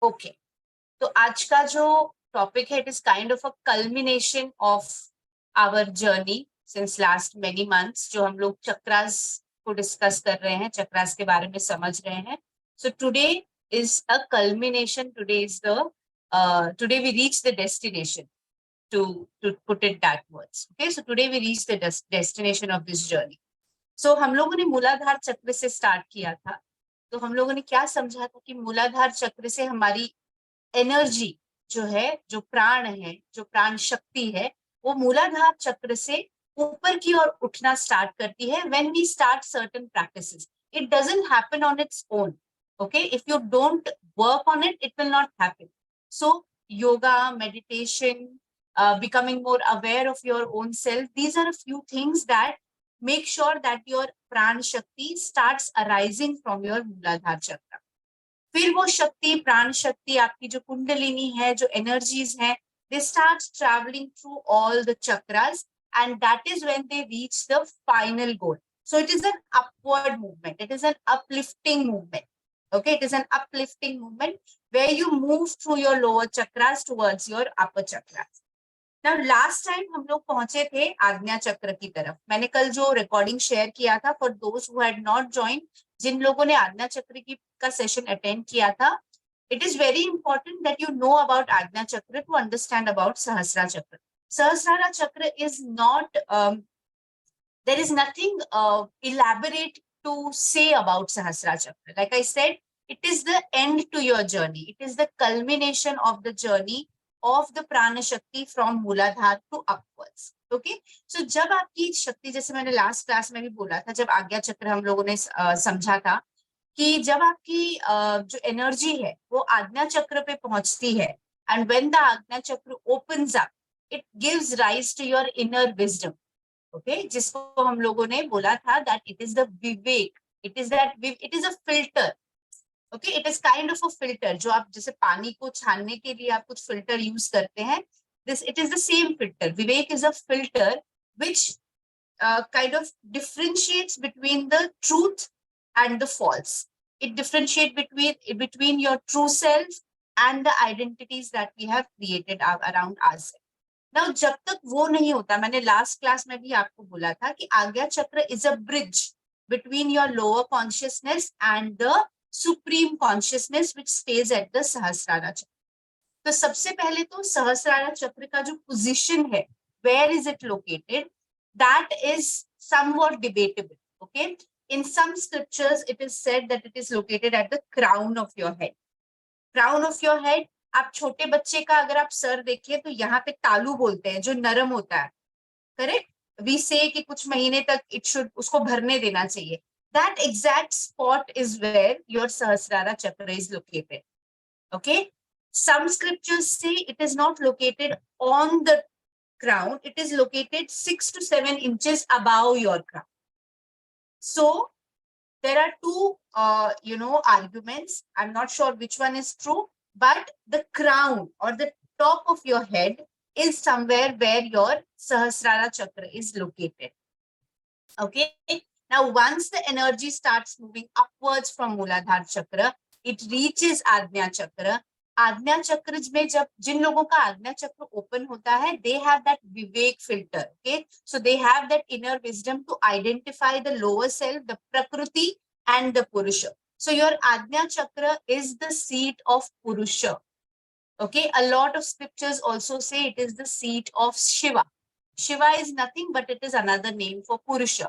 Okay, तो आज का जो टॉपिक है, it is kind of a culmination of our journey since last many months, जो हम लोग चक्रास को डिस्कस कर रहे हैं, चक्रास के बारे में समझ रहे हैं. So today is a culmination, today is the today we reach the destination, to put it that words. Okay, so today we reach the destination of this journey. So हम लोगों ने मूलाधार चक्र से स्टार्ट किया था. तो हम लोगों ने क्या समझा था कि मूलाधार चक्र से हमारी एनर्जी जो है, जो प्राण है, जो प्राण शक्ति है, वो मूलाधार चक्र से ऊपर की ओर उठना स्टार्ट करती है when we start certain practices. It doesn't happen on its own. Okay, if you don't work on it, it will not happen. So yoga, meditation, becoming more aware of your own self, these are a few things that make sure that your pran shakti starts arising from your mooladhar chakra. फिर वो शक्ति, प्राण शक्ति, आपकी जो कुंडलिनी है, जो energies हैं, they start traveling through all the chakras, and that is when they reach the final goal. So it is an upward movement, it is an uplifting movement. Okay, it is an uplifting movement where you move through your lower chakras towards your upper chakras. Now last time हम लोग पहुंचे थे आज्ञा चक्र की तरफ. मैंने कल जो रिकॉर्डिंग शेयर किया था, for those who had not join, जिन लोगों ने आज्ञा चक्र की का सेशन अटेंड किया था, it is very important that you know about आज्ञा चक्र टू अंडरस्टैंड अबाउट सहस्रा चक्र. सहस्रारा chakra is not, there is nothing elaborate to say about Sahasrara Chakra. Like I said, it is the end to your journey. It is the culmination of the journey of the prana shakti from Mooladhar to upwards. Okay? So जब आपकी शक्ति, जैसे मैंने last class में भी बोला था, जब आज्ञा चक्र हम लोगों ने समझा था कि जब आपकी जो एनर्जी है वो आज्ञा चक्र पे पहुंचती है, and when the आज्ञा चक्र opens up, it gives rise to your inner wisdom. Okay, जिसको हम लोगों ने बोला था that it is the Vivek, it is that, it is a filter. Okay, it is kind of a filter. जो आप जैसे पानी को छानने के लिए आप कुछ फिल्टर यूज करते हैं, this it is the same filter. Vivek is a filter which kind of differentiates between the truth and the false. It differentiates between your true self and the identities that we have created around ourselves. Now, जब तक वो नहीं होता, मैंने last class में भी आपको बोला था कि Ajna chakra is a bridge between your lower consciousness and the supreme consciousness which stage at the Sahasrara chakra. तो सबसे पहले तो सहस्रारा चक्र का जो पोजीशन है, where is it located, that is somewhat debatable. Okay, in some scriptures it is said that it is located at the crown of your head. Crown of your head. आप छोटे बच्चे का अगर आप सर देखिए तो यहाँ पे तालू बोलते हैं, जो नरम होता है. करेक्ट, वी से कि कुछ महीने तक इट शुड, उसको भरने देना चाहिए. That exact spot is where your Sahasrara chakra is located. Okay, some scriptures say it is not located on the crown, it is located 6 to 7 inches above your crown. So there are two arguments. I'm not sure which one is true, but the crown or the top of your head is somewhere where your Sahasrara Chakra is located. Okay. Now, once the energy starts moving upwards from Mooladhar Chakra, it reaches Ajna Chakra. आज्ञा चक्र में जब जिन लोगों का आज्ञा चक्र open होता है, they have that vivek filter. Okay, so they have that inner wisdom to identify the lower self, the prakriti and the purusha. So your Ajna chakra is the seat of purusha. Okay, a lot of scriptures also say it is the seat of Shiva. Shiva is nothing but it is another name for purusha.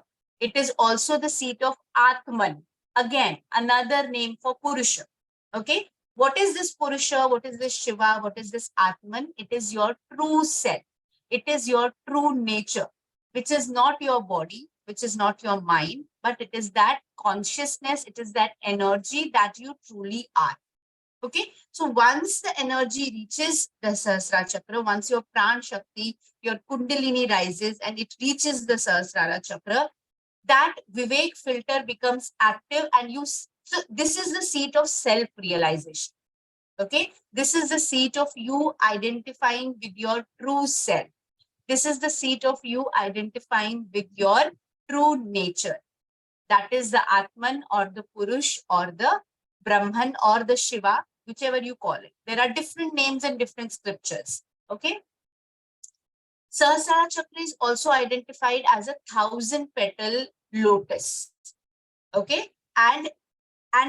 It is also the seat of atman, again another name for पुरुष. Okay, what is this Purusha? What is this Shiva? What is this Atman? It is your true self. It is your true nature, which is not your body, which is not your mind, but it is that consciousness, it is that energy that you truly are. Okay, so once the energy reaches the Sahasrara Chakra, once your Pran Shakti, your Kundalini rises and it reaches the Sahasrara Chakra, that Vivek filter becomes active and you. So this is the seat of self-realization. Okay, this is the seat of you identifying with your true self. This is the seat of you identifying with your true nature. That is the Atman or the Purush or the Brahman or the Shiva, whichever you call it. There are different names and different scriptures. Okay. Sahasrara Chakra is also identified as a 1,000-petal lotus. Okay. And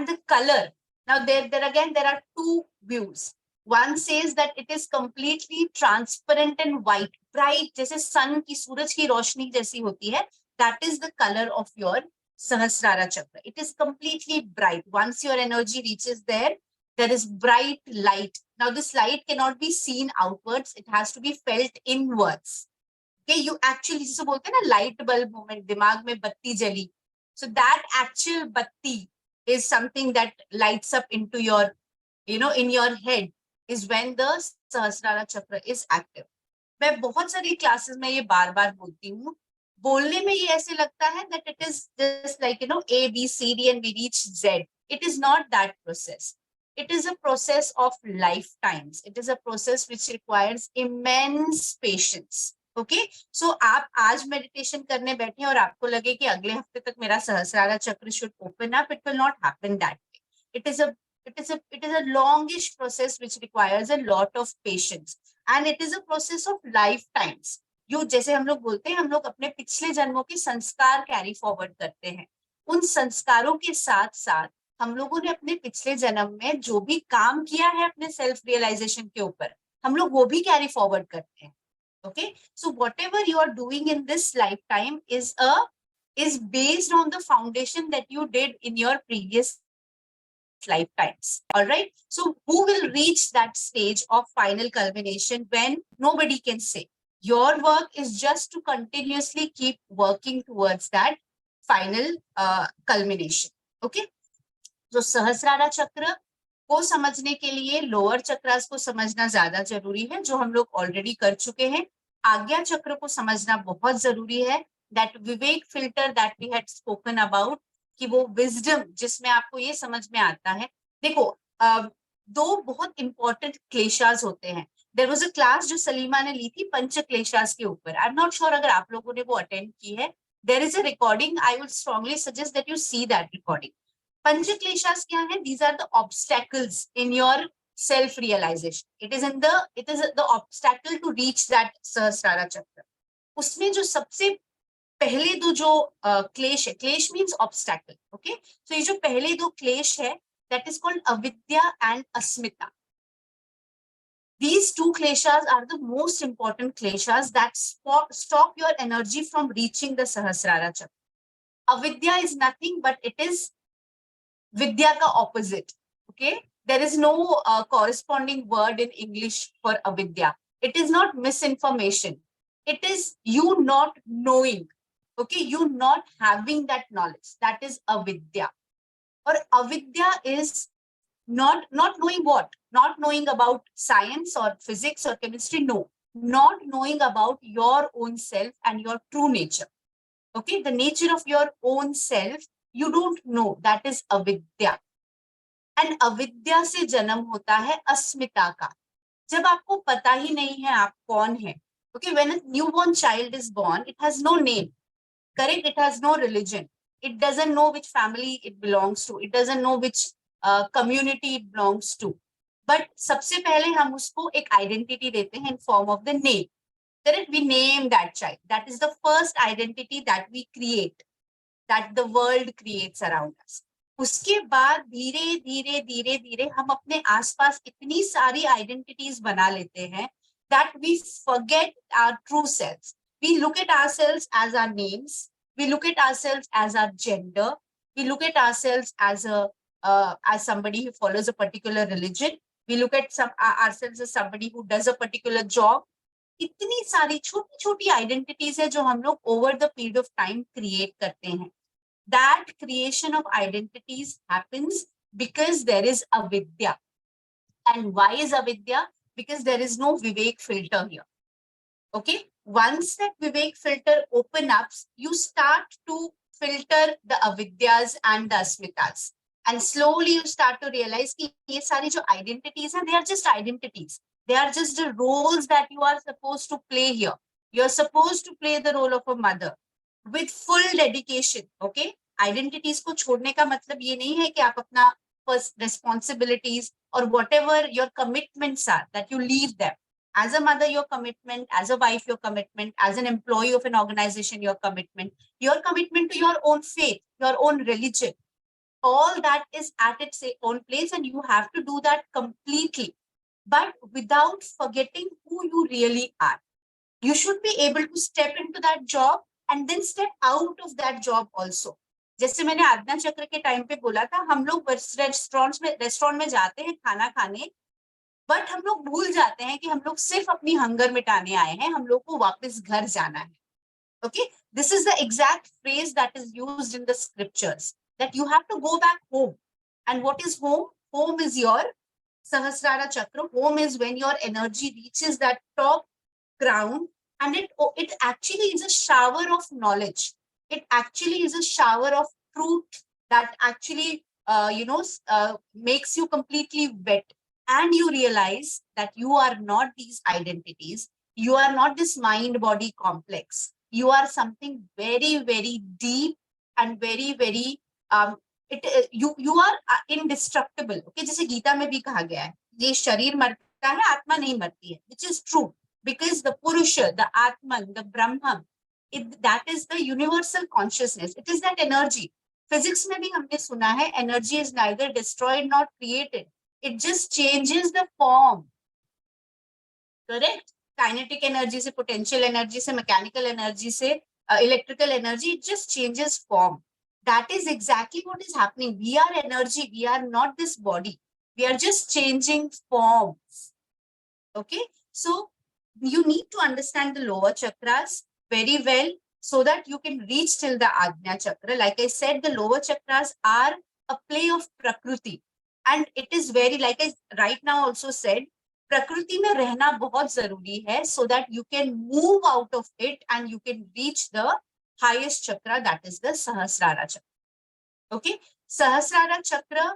the color. Now there again, there are two views. One says that it is completely transparent and white, bright, जैसे sun की सूरज की रोशनी जैसी होती है. That is the color of your Sahasrara Chakra. It is completely bright. Once your energy reaches there, there is bright light. Now this light cannot be seen outwards. It has to be felt inwards. Okay, you actually, जिसे बोलते हैं ना light bulb moment, दिमाग में बत्ती जली. So that actual batti is something that lights up into your, in your head, is when the Sahasrara Chakra is active. मैं बहुत सारी क्लासेस में ये बार बार बोलती हूँ. बोलने में ये ऐसे लगता है that it is just like, A, B, C, D and we reach Z. It is not that process. It is a process of lifetimes. It is a process which requires immense patience. Okay, so आप आज meditation करने बैठे और आपको लगे कि अगले हफ्ते तक मेरा सहस्रारा चक्र should open up. It will not happen that way. It is a longish process which requires a lot of patience, and it is a process of lifetimes. जैसे हम लोग बोलते हैं, हम लोग अपने पिछले जन्मों के संस्कार कैरी फॉरवर्ड करते हैं. उन संस्कारों के साथ साथ हम लोगों ने अपने पिछले जन्म में जो भी काम किया है अपने सेल्फ रियलाइजेशन के ऊपर, हम लोग वो भी कैरी फॉरवर्ड करते हैं. Okay, so whatever you are doing in this lifetime is based on the foundation that you did in your previous lifetimes. All right, so who will reach that stage of final culmination when nobody can say? Your work is just to continuously keep working towards that final culmination. Okay, so Sahasrara Chakra को समझने के लिए lower chakras को समझना ज्यादा जरूरी है, जो हम लोग ऑलरेडी कर चुके हैं. आज्ञा चक्र को समझना बहुत जरूरी है. That vivek filter that we had spoken about, कि वो विजडम जिसमें आपको ये समझ में आता है. देखो, दो बहुत इंपॉर्टेंट क्लेशास होते हैं. देयर वाज अ क्लास जो सलीमा ने ली थी पंच क्लेशास के ऊपर. आई एम नॉट श्योर अगर आप लोगों ने वो अटेंड की है. There is a recording. I would strongly suggest that you see that recording. Panch kleshas क्या है? These are the obstacles in your self-realization. It is the obstacle to reach that Sahasrara Chakra. उसमें जो सबसे पहले दो जो क्लेश है, क्लेश means obstacle. Okay, so ये जो पहले दो क्लेश है, that is called avidya and asmita. These two kleshas are the most important kleshas that stop your energy from reaching the Sahasrara Chakra. Avidya is nothing but it is vidya ka opposite. Okay, there is no corresponding word in English for avidya. It is not misinformation. It is you not knowing. Okay, you not having that knowledge. That is avidya. Or avidya is not knowing what? Not knowing about science or physics or chemistry. No, not knowing about your own self and your true nature. Okay, the nature of your own self, you don't know. That is avidya. And avidya से जन्म होता है अस्मिता का. जब आपको पता ही नहीं है आप कौन है. Okay, when a newborn child is born, it has no name. Correct? It has no religion. It doesn't know which family it belongs to. It doesn't know which community it belongs to. But सबसे पहले हम उसको एक identity देते हैं in form of the name. Correct? We name that child. That is the first identity that we create, that the world creates around us. उसके बाद धीरे धीरे धीरे धीरे हम अपने आसपास इतनी सारी आइडेंटिटीज बना लेते हैं that we forget our true selves. We look at ourselves as our names. We look at ourselves as our gender. We look at ourselves as as somebody who follows a particular religion. We look at ourselves as somebody who does a particular job. इतनी सारी छोटी छोटी identities है जो हम लोग over the period of time create करते हैं. That creation of identities happens because there is avidya. And why is avidya? Because there is no vivek filter here. Okay, once that vivek filter opens up, you start to filter the avidyas and the asmitas. And slowly you start to realize that ये सारी जो identities हैं, they are just identities. They are just the roles that you are supposed to play here. You are supposed to play the role of a mother with full dedication. Okay, identities को छोड़ने का मतलब ये नहीं है कि आप अपना responsibilities or whatever your commitments are, that you leave them. As a mother, your commitment, as a wife, your commitment, as an employee of an organization, your commitment to your own faith, your own religion, all that is at its own place, and you have to do that completely, but without forgetting who you really are. You should be able to step into that job and then step out of that job also. जैसे मैंने आज्ञा चक्र के time पे बोला था, हम लोग रेस्टोरेंट में जाते हैं खाना खाने, बट हम लोग भूल जाते हैं कि हम लोग सिर्फ अपनी हंगर मिटाने आए हैं, हम लोग को वापस घर जाना है. Okay, this is the exact phrase that is used in the scriptures, that you have to go back home. And what is home? Home is your Sahasrara Chakra. Home is when your energy reaches that top ground, and it actually is a shower of knowledge. It actually is a shower of truth that actually makes you completely wet, and you realize that you are not these identities. You are not this mind body complex. You are something very, very deep and very, very you are indestructible. Okay, जैसे गीता में भी कहा गया है, ये शरीर मरता है, आत्मा नहीं मरती है, which is true, because the Purusha, the Atman, the Brahman, that is the universal consciousness. It is that energy. Physics में भी हमने सुना है, energy is neither destroyed nor created. It just changes the form. Correct? Kinetic energy से potential energy से mechanical energy से electrical energy, it just changes form. That is exactly what is happening. We are energy. We are not this body. We are just changing forms. Okay? So you need to understand the lower chakras very well so that you can reach till the Ajna chakra. Like I said, the lower chakras are a play of Prakriti. And it is very, like I right now also said, प्रकृति में रहना बहुत जरूरी है, so that you can move out of it and you can reach the highest chakra, that is the Sahasrara chakra. Okay, Sahasrara chakra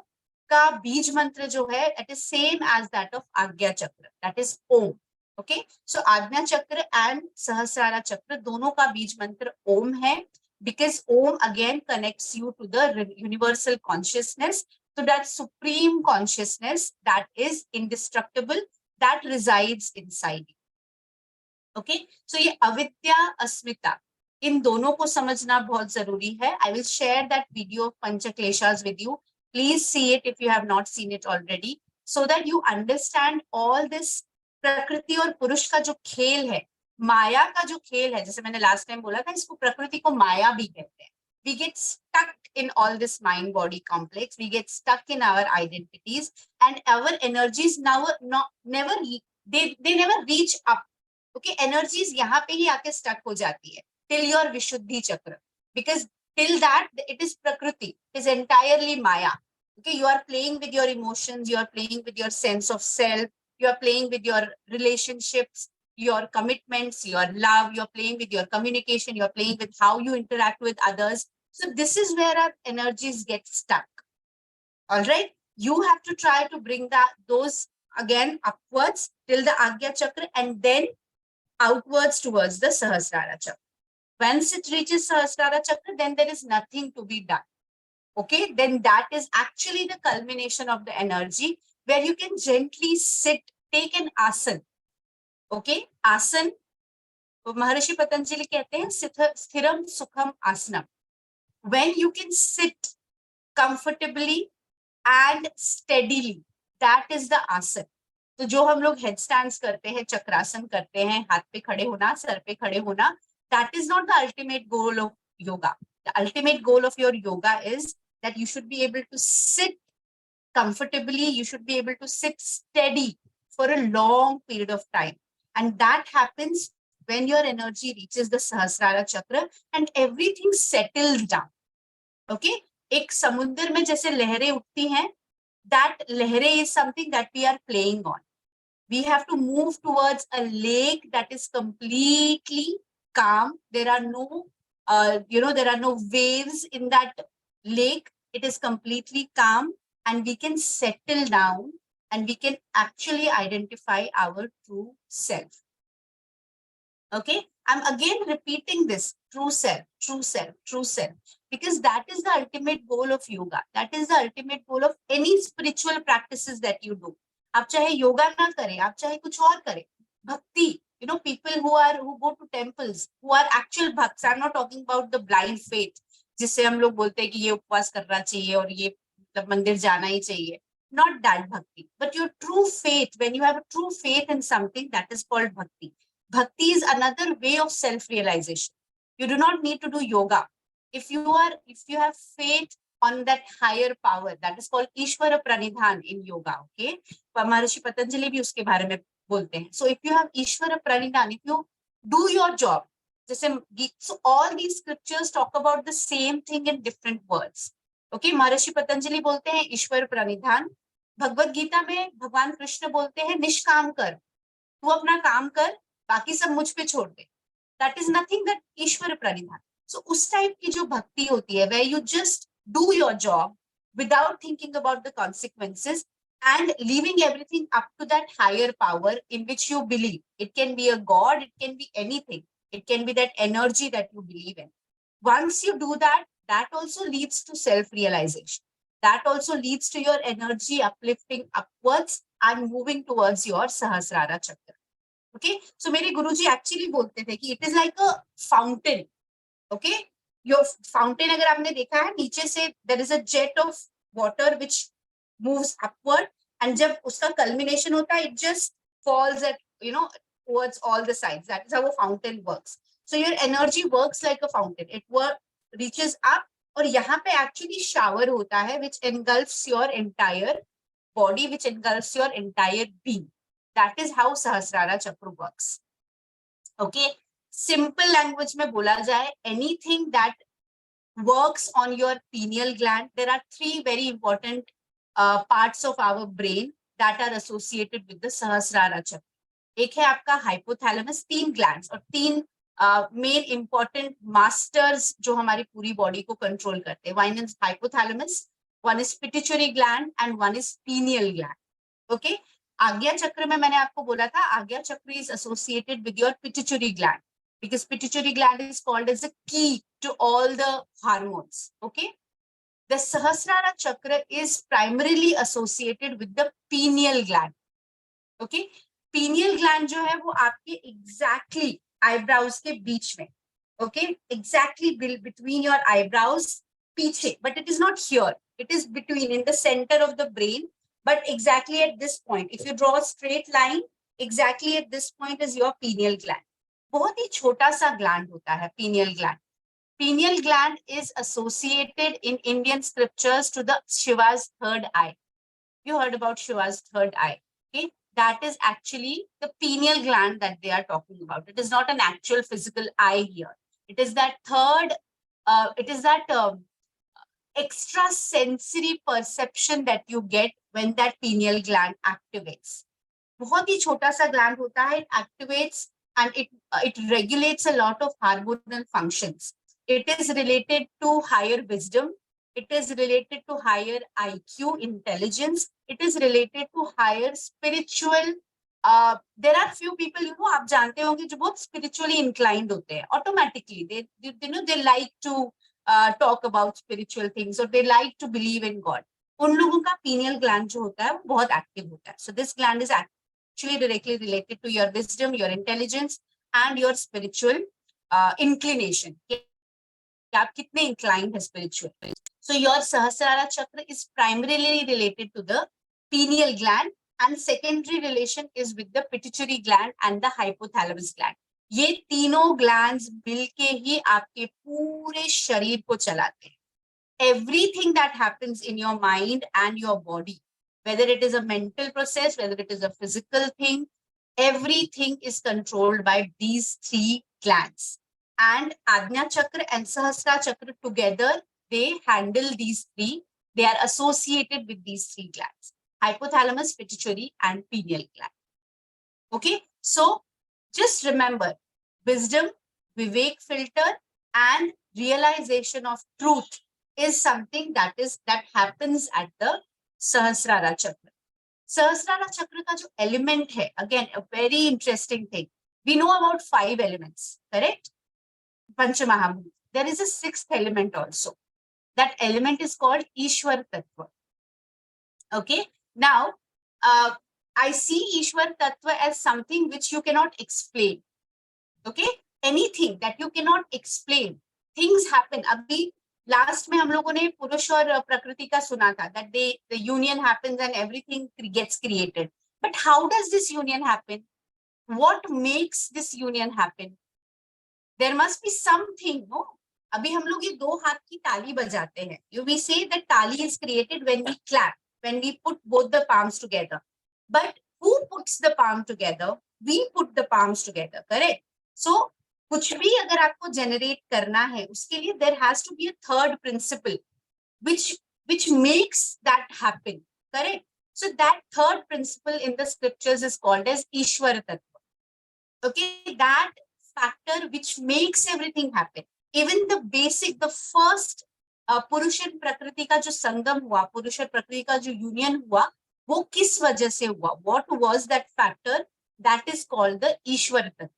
का बीज मंत्र जो है, it is same as that of Agya chakra, that is Om. Okay, so Agnya chakra and Sahasrara chakra दोनों का बीज मंत्र Om है, because Om again connects you to the universal consciousness, to that supreme consciousness that is indestructible, that resides inside you. Okay, so ये अविद्या अस्मिता, इन दोनों को समझना बहुत जरूरी है. I will share that video of Panchakleshas with you. Please see it if you have not seen it already, so that you understand all this. प्रकृति और पुरुष का जो खेल है, माया का जो खेल है, जैसे मैंने लास्ट टाइम बोला था, इसको प्रकृति को माया भी कहते हैं. We get stuck in all this mind body complex. We get stuck in our identities, and our energies now never reach up. Okay, energies यहाँ पे ही आके stuck हो जाती है till your Vishuddhi chakra, because till that it is Prakriti, it is entirely Maya. Okay, you are playing with your emotions, you are playing with your sense of self, you are playing with your relationships, your commitments, your love, you are playing with your communication, you are playing with how you interact with others. So this is where our energies get stuck. All right, you have to try to bring those again upwards till the Agya chakra, and then outwards towards the Sahasrara chakra. Once it reaches Sahasrara chakra, then there is nothing to be done. Okay, then that is actually the culmination of the energy, where you can gently sit, take an asan. Okay, asan, Maharishi Patanjali कहते हैं स्थिरम सुखम आसनम. When you can sit comfortably and steadily, that is the asan. तो जो हम लोग headstands करते हैं, चक्रासन करते हैं, हाथ पे खड़े होना, सर पे खड़े होना, that is not the ultimate goal of yoga. The ultimate goal of your yoga is that you should be able to sit comfortably, you should be able to sit steady for a long period of time. And that happens when your energy reaches the Sahasrara chakra and everything settles down. Okay? एक समुद्र में जैसे लहरें उठती हैं, that लहरें is something that we are playing on. We have to move towards a lake that is completely calm. There are no, there are no waves in that lake. It is completely calm, and we can settle down and we can actually identify our true self. Okay, I'm again repeating this, true self, true self, true self, because that is the ultimate goal of yoga. That is the ultimate goal of any spiritual practices that you do. आप चाहे योगा ना करें, आप चाहे कुछ और करें, भक्ति, you know, people who go to temples, who are actual bhakts. I'm not talking about the blind faith, जिससे हम लोग बोलते हैं कि ये उपवास करना चाहिए और ये मतलब मंदिर जाना ही चाहिए. Not that bhakti, but your true faith. When you have a true faith in something, that is called bhakti. Bhakti is another way of self-realization. You do not need to do yoga. If you have faith on that higher power, that is called Ishvara Pranidhan in yoga. Okay, Maharishi Patanjali भी उसके बारे में बोलते हैं. So if you have Ishvara Pranidhan, if you do your job, so all these scriptures talk about the same thing in different words. Okay, Maharishi Patanjali बोलते हैं ईश्वर प्रणिधान. भगवत गीता में भगवान कृष्ण बोलते हैं निष्काम कर, तू अपना काम कर, बाकी सब मुझ पे छोड़ दे. That is nothing but Ishwar pranidhan. So उस टाइप की जो भक्ति होती है, where you just do your job without thinking about the consequences and leaving everything up to that higher power in which you believe. It can be a god, it can be anything. It can be that energy that you believe in. Once you do that, that also leads to self-realization. That also leads to your energy uplifting upwards and moving towards your Sahasrara Chakra. Okay, so मेरे गुरुजी actually बोलते थे कि it is like a fountain. Okay, your fountain अगर आपने देखा है, नीचे से there is a jet of water which moves upward, and जब उसका culmination होता है, it just falls at, you know, towards all the sides. That is how a fountain works. So your energy works like a fountain. It reaches up, और यहाँ पे actually shower होता है, which engulfs your entire body, which engulfs your entire being. That is how Sahasrara Chakra works. Okay, simple language में बोला जाए, anything that works on your pineal gland. There are three very important parts of our brain that are associated with the Sahasrara Chakra. एक है आपका hypothalamus, 3 glands और 3 main important masters जो हमारी पूरी बॉडी को कंट्रोल करते हैं. One is hypothalamus, one is pituitary gland, and one is pineal gland. Okay, आज्ञा चक्र में मैंने आपको बोला था, आज्ञा चक्र is associated with your pituitary gland, because pituitary gland is called as a key to all the hormones. Okay, the Sahasrara Chakra is primarily associated with the pineal gland. Okay, pineal gland जो है वो आपके exactly eyebrows के बीच में. Okay, exactly between your eyebrows, पीछे, but it is not here. It is between, in the center of the brain, but exactly at this point. If you draw a straight line, exactly at this point is your pineal gland. बहुत ही छोटा सा gland होता है pineal gland. Pineal gland is associated in Indian scriptures to the Shiva's third eye. You heard about Shiva's third eye. Okay, that is actually the pineal gland that they are talking about. It is not an actual physical eye here. It is that extra sensory perception that you get when that pineal gland activates. बहुत ही छोटा सा gland होता है. It activates and it regulates a lot of hormonal functions. It is related to higher wisdom. It is related to higher IQ, intelligence. It is related to higher spiritual. There are few people, you know, आप जानते होंगे जो बहुत spiritually inclined होते हैं. Automatically, they like to talk about spiritual things, or they like to believe in God. उन लोगों का pineal gland जो होता है वो बहुत active होता है. So this gland is actually directly related to your wisdom, your intelligence, and your spiritual inclination. आप कितने inclined है spiritual. So your Sahasrara Chakra is primarily related to the pineal gland, and secondary relation is with the pituitary gland and the hypothalamus gland. ये तीनों glands मिलके ही आपके पूरे शरीर को चलाते हैं. Everything that happens in your mind and your body, whether it is a mental process, whether it is a physical thing, everything is controlled by these 3 glands. And Ajna Chakra and Sahasrara Chakra together, they handle these 3. They are associated with these 3 glands: hypothalamus, pituitary, and pineal gland. Okay, so just remember, wisdom, Vivek filter, and realization of truth is something that happens at the Sahasrara Chakra. Sahasrara Chakra का जो element है, again a very interesting thing. We know about 5 elements, correct? Panchamahabhuta. There is a 6th element also. That element is called Ishwar Tattva. Okay. Now, I see Ishwar Tattva as something which you cannot explain. Okay. Anything that you cannot explain. Things happen. Abhi last में हम लोगों ने पुरुष और प्रकृति का सुना था, that the union happens and everything gets created. But how does this union happen? What makes this union happen? There must be something, no? अभी हम लोग ये 2 हाथ की ताली बजाते हैं. We say that tali is created when we clap, when we put both the palms together. But who puts the palm together? We put the palms together, correct? So कुछ भी अगर आपको generate करना है, उसके लिए there has to be a third principle which makes that happen, correct? So that third principle in the scriptures is called as Ishwara Tattva. Okay, that factor which makes everything happen. Even the basic, the first पुरुष and प्रकृति का जो संगम हुआ, पुरुष और प्रकृति का जो यूनियन हुआ, वो किस वजह से हुआ? What was that factor? That is called the Ishwar Tattva.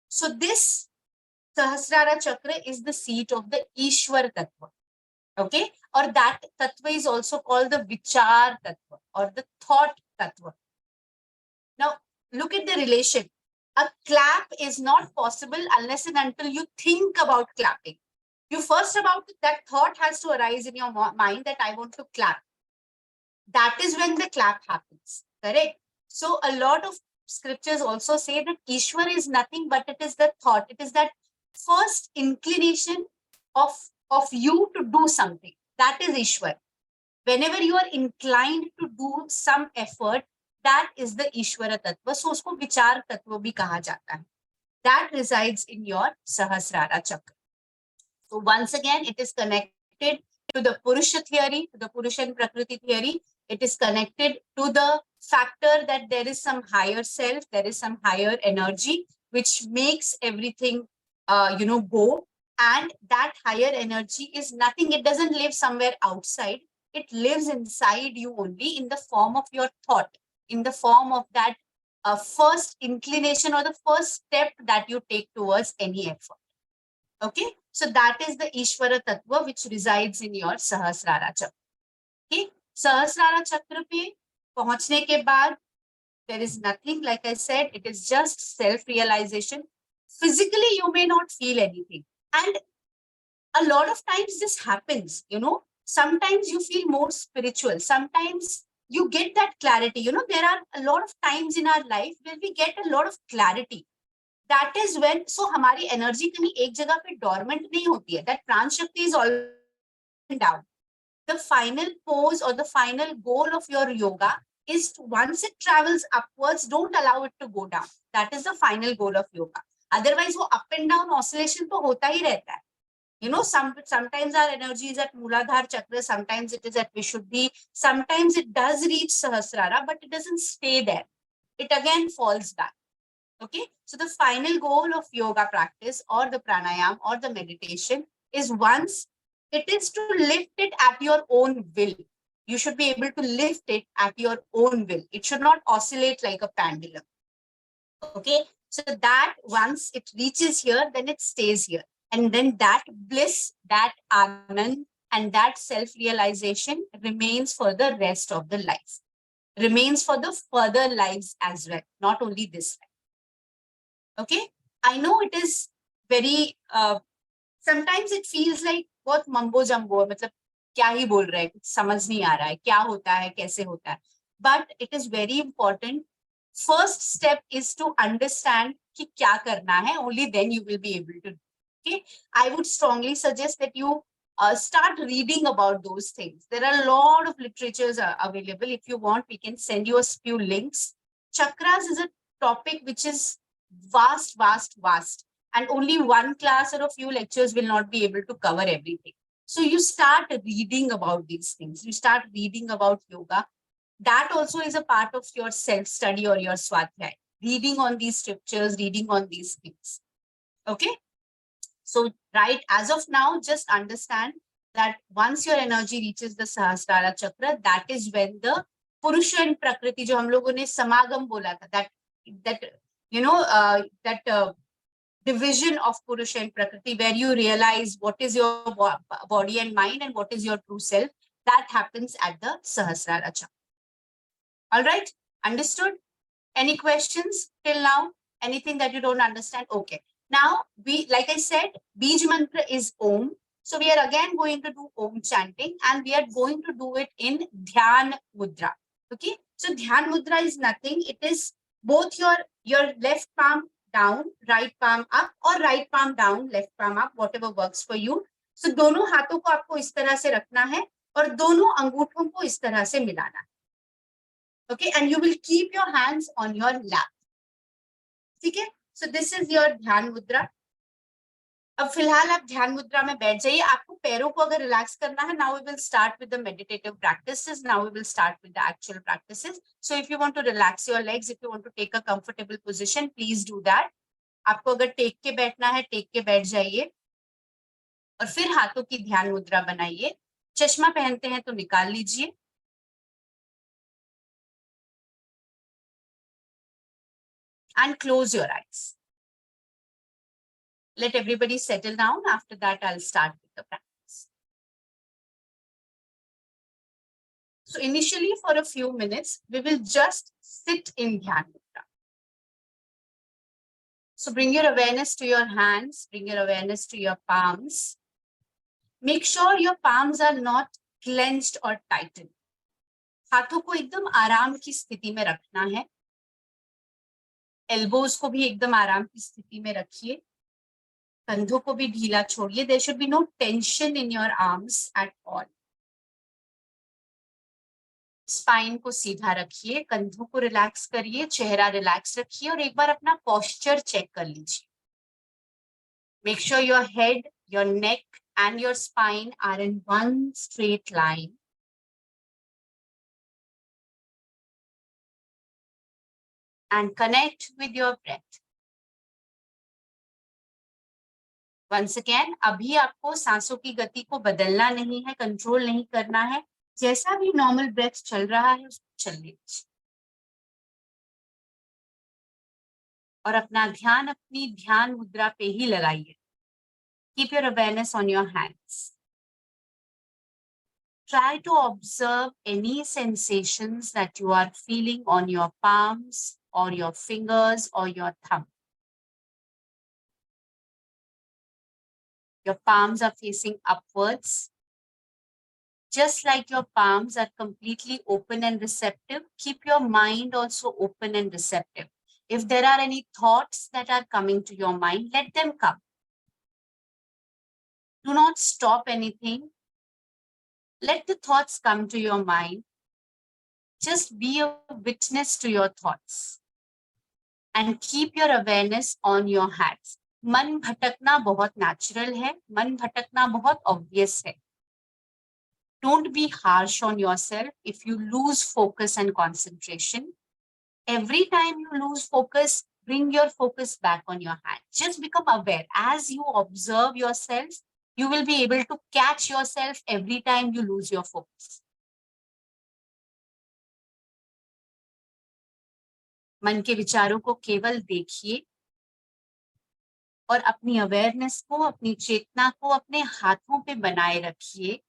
So this Sahasrara Chakra is the seat of the Ishwar Tattva. Okay, or that Tattva is also called the Vichar Tattva or the Thought Tattva. Now look at the relation. A clap is not possible unless and until you think about clapping. You first about that thought has to arise in your mind that I want to clap. That is when the clap happens, correct? So a lot of scriptures also say that Ishwar is nothing but it is the thought. It is that first inclination of you to do something. That is Ishwar. Whenever you are inclined to do some effort, that is the Ishwara Tattva. So usko Vichar Tattva bhi kaha jata hai. That resides in your Sahasrara Chakra. So once again, it is connected to the Purusha theory, to the Purusha and Prakriti theory. It is connected to the factor that there is some higher self, there is some higher energy, which makes everything, go. And that higher energy is nothing. It doesn't live somewhere outside. It lives inside you only in the form of your thought, in the form of that first inclination or the first step that you take towards any effort. Okay, so that is the Ishwara Tattva which resides in your Sahasrara Chakra. Okay, Sahasrara Chakra pe pahunchne ke baad, there is nothing, like I said, it is just self-realization. Physically, you may not feel anything. And a lot of times this happens, sometimes you feel more spiritual. Sometimes you get that clarity. There are a lot of times in our life where we get a lot of clarity. That is when, so हमारी energy कहीं एक जगह पे dormant नहीं होती है. That pran shakti is all down. The final pose or the final goal of your yoga is to, once it travels upwards, don't allow it to go down. That is the final goal of yoga. Otherwise, वो up and down oscillation तो होता ही रहता है. Sometimes our energy is at Mooladhara Chakra, sometimes it is at Vishuddhi, sometimes it does reach Sahasrara, but it doesn't stay there. It again falls back. Okay, so the final goal of yoga practice or the pranayama or the meditation is once it is to lift it at your own will. You should be able to lift it at your own will. It should not oscillate like a pendulum. Okay, so that once it reaches here, then it stays here. And then that bliss, that anand, and that self-realization remains for the rest of the life. Remains for the further lives as well, not only this life. Okay, I know it is very, sometimes it feels like बहुत mumbo जम्बो, मतलब क्या ही बोल रहा है, समझ नहीं आ रहा है, क्या होता है, कैसे होता है. But it is very important. First step is to understand कि क्या करना है. Only then you will be able to. Okay, I would strongly suggest that you start reading about those things. There are a lot of literatures available. If you want, we can send you a few links. Chakras is a topic which is vast, vast, vast. And only one class or a few lectures will not be able to cover everything. So you start reading about these things. You start reading about yoga. That also is a part of your self-study or your swadhyay. Reading on these scriptures, reading on these things. Okay? So, right, as of now, just understand that once your energy reaches the Sahasrara Chakra, that is when the Purusha and Prakriti, जो हम लोगों ने समागम बोला था, that that division of Purusha and Prakriti, where you realize what is your body and mind and what is your true self. That happens at the Sahasrara Chakra. All right, understood? Any questions till now? Anything that you don't understand? Okay. Now, like I said, Bij mantra is Om. So we are again going to do Om chanting, and we are going to do it in Dhyan Mudra. Okay. So Dhyan Mudra is nothing. It is both your left palm down, right palm up, or right palm down, left palm up, whatever works for you. So दोनों हाथों को आपको इस तरह से रखना है और दोनों अंगूठों को इस तरह से मिलाना है. Okay, and you will keep your hands on your lap. ठीक है? So this is your ध्यान मुद्रा. अब फिलहाल आप ध्यान मुद्रा में बैठ जाइए. आपको पैरों को अगर रिलैक्स करना है, now we will start with the meditative practices. Now we will start with the actual practices. So if you want to relax your legs, if you want to take a comfortable position, please do that. आपको अगर take के बैठना है, take के बैठ जाइए और फिर हाथों की ध्यान मुद्रा बनाइए. चश्मा पहनते हैं तो निकाल लीजिए. And close your eyes. Let everybody settle down. After that, I'll start with the practice. So initially, for a few minutes, we will just sit in Dhyan Mudra. So bring your awareness to your hands, bring your awareness to your palms. Make sure your palms are not clenched or tightened. हाथों को एकदम आराम की स्थिति में रखना है. Elbows को भी एकदम आराम की स्थिति में रखिए. कंधों को भी ढीला छोड़िए. There should be no tension in your arms at all. Spine को सीधा रखिए, कंधों को रिलैक्स करिए, चेहरा रिलैक्स रखिए और एक बार अपना पोस्चर चेक कर लीजिए. Make sure your head, your neck and your spine are in one straight line. And connect with your breath. Once again, अभी आपको सांसों की गति को बदलना नहीं है, कंट्रोल नहीं करना है. जैसा भी नॉर्मल ब्रेथ चल रहा है उसको चलने दीजिए और अपना ध्यान अपनी ध्यान मुद्रा पे ही लगाइए. Keep your awareness on your hands. Try to observe any sensations that you are feeling on your palms or your fingers or your thumb. Your palms are facing upwards. Just like your palms are completely open and receptive, keep your mind also open and receptive. If there are any thoughts that are coming to your mind, let them come. Do not stop anything. Let the thoughts come to your mind. Just be a witness to your thoughts. And keep your awareness on your hands. मन भटकना बहुत natural है. मन भटकना बहुत obvious है. Don't be harsh on yourself if you lose focus and concentration. Every time you lose focus, bring your focus back on your hand. Just become aware. As you observe yourself, you will be able to catch yourself every time you lose your focus. मन के विचारों को केवल देखिए और अपनी awareness को, अपनी चेतना को अपने हाथों पे बनाए रखिए.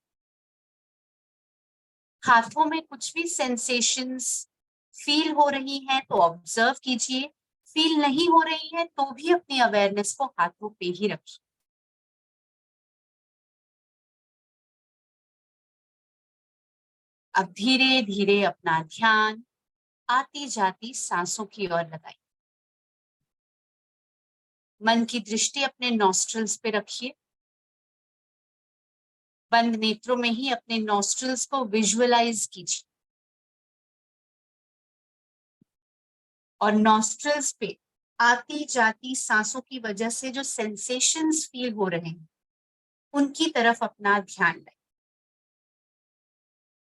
हाथों में कुछ भी सेंसेशंस फील हो रही हैं तो ऑब्जर्व कीजिए. फील नहीं हो रही है तो भी अपनी अवेयरनेस को हाथों पे ही रखिए. अब धीरे धीरे अपना ध्यान आती जाती सांसों की ओर लगाइए. मन की दृष्टि अपने नॉस्ट्रल्स पे रखिए. बंद नेत्रों में ही अपने नॉस्ट्रल्स को विजुअलाइज कीजिए और नॉस्ट्रल्स पे आती जाती सांसों की वजह से जो सेंसेशंस फील हो रहे हैं उनकी तरफ अपना ध्यान लाइए.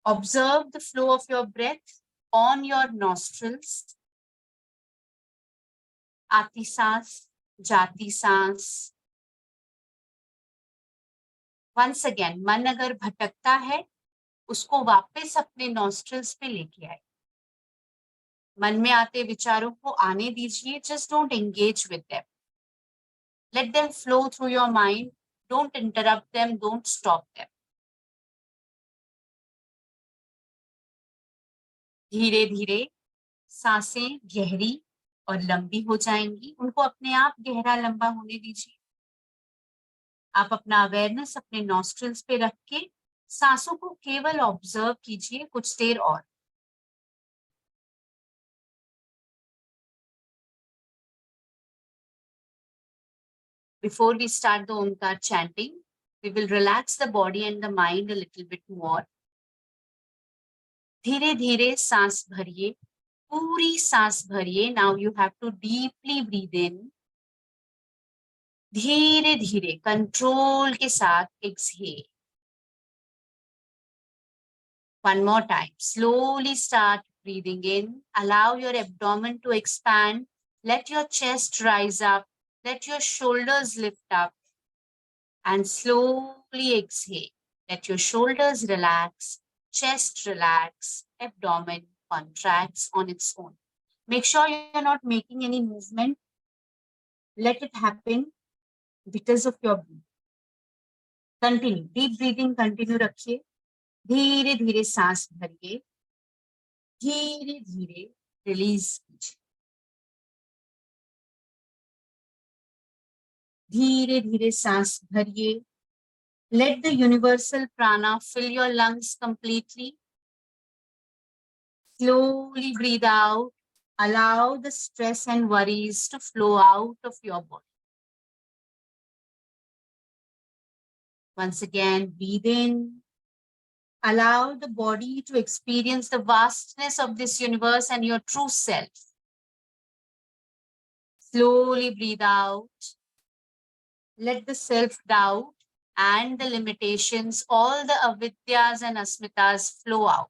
Observe the flow of your breath on your nostrils. आती सांस, जाती सांस. Once again, मन अगर भटकता है उसको वापस अपने nostrils पे लेके आए. मन में आते विचारों को आने दीजिए, just don't engage with them. Let them flow through your mind. Don't interrupt them, don't stop them. धीरे धीरे सांसें गहरी और लंबी हो जाएंगी, उनको अपने आप गहरा लंबा होने दीजिए। आप अपना अवेयरनेस अपने नॉस्ट्रिल्स पे रख के सांसों को केवल ऑब्जर्व कीजिए कुछ देर और। Before we start the Omkar chanting, we will relax the body and the mind a little bit more. धीरे धीरे सांस भरिए, पूरी सांस भरिए. Now you have to deeply breathe in. धीरे धीरे कंट्रोल के साथ exhale. One more time. Slowly start breathing in. Allow your abdomen to expand. Let your chest rise up. Let your shoulders lift up. And slowly exhale. Let your shoulders relax. Chest relax. Abdomen contracts on its own. Make sure you're not making any movement. Let it happen because of your breathing. Continue. Deep breathing continue रखिए. धीरे धीरे सांस भरिए, धीरे धीरे release कीजिए. धीरे धीरे सांस भरिए. Let the universal prana fill your lungs completely. Slowly breathe out. Allow the stress and worries to flow out of your body. Once again, breathe in. Allow the body to experience the vastness of this universe and your true self. Slowly breathe out. Let the self-doubt and the limitations, all the avidyas and asmitas flow out.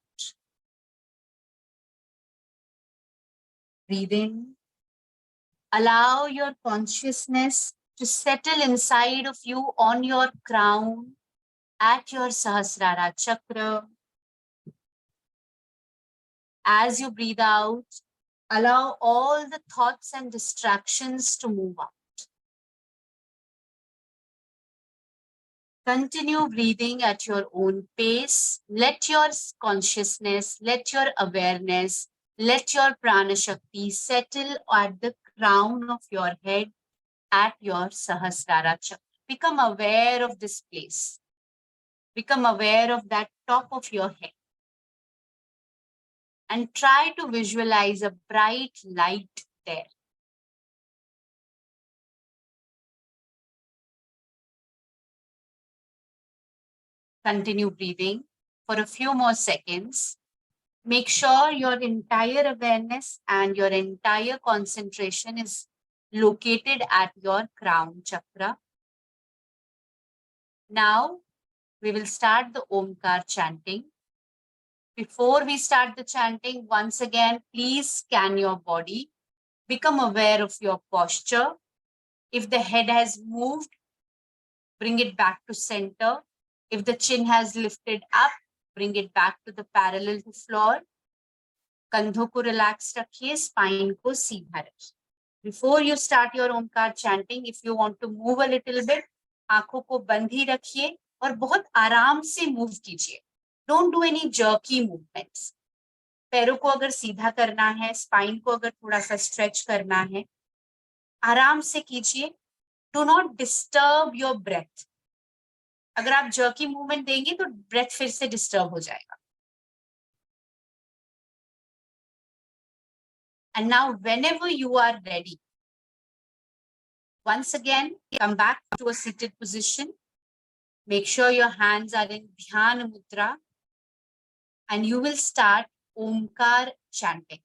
Breathe in. Allow your consciousness to settle inside of you on your crown, at your Sahasrara Chakra. As you breathe out, allow all the thoughts and distractions to move out. Continue breathing at your own pace. Let your consciousness, let your awareness, let your prana shakti settle at the crown of your head, at your Sahasrara Chakra. Become aware of this place. Become aware of that top of your head. And try to visualize a bright light there. Continue breathing for a few more seconds. Make sure your entire awareness and your entire concentration is located at your crown chakra. Now, we will start the Omkar chanting. Before we start the chanting, once again, please scan your body. Become aware of your posture. If the head has moved, bring it back to center. If the chin has lifted up, bring it back to the parallel to floor. कंधों को relaxed रखिए, spine को सीधा रखिए. Before you start your Omkar chanting, if you want to move a little bit, आंखों को बंद ही रखिए और बहुत आराम से move कीजिए. Don't do any jerky movements. पैरों को अगर सीधा करना है, spine को अगर थोड़ा सा stretch करना है, आराम से कीजिए. Do not disturb your breath. अगर आप jerky movement देंगे तो breath फिर से disturb हो जाएगा. And now whenever you are ready, once again, come back to a seated position. Make sure your hands are in Dhyana Mudra. And you will start Omkar chanting.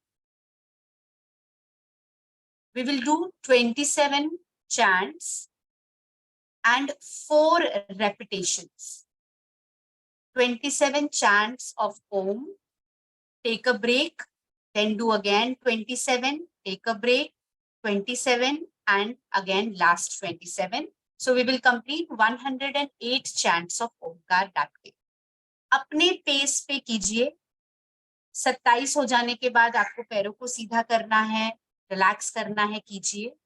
We will do 27 chants and 4 repetitions. 27 chants of Om. Take a break. Then do again 27. Take a break. 27 and again last 27. So we will complete 108 chants of Omkar that way. अपने pace पे कीजिए. 27 हो जाने के बाद आपको पैरों को सीधा करना है, रिलैक्स करना है, कीजिए।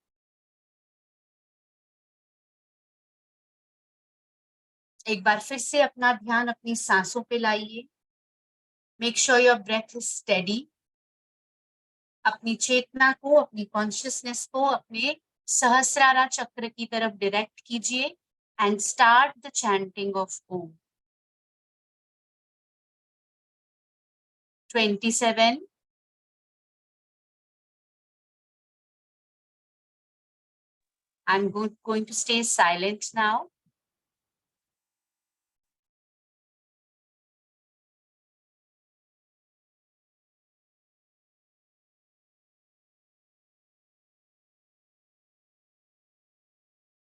एक बार फिर से अपना ध्यान अपनी सांसों पे लाइए। Make sure your breath is steady. अपनी चेतना को, अपनी कॉन्शियसनेस को अपने सहस्रारा चक्र की तरफ डायरेक्ट कीजिए and start the chanting of Om. 27. I'm going to stay silent now.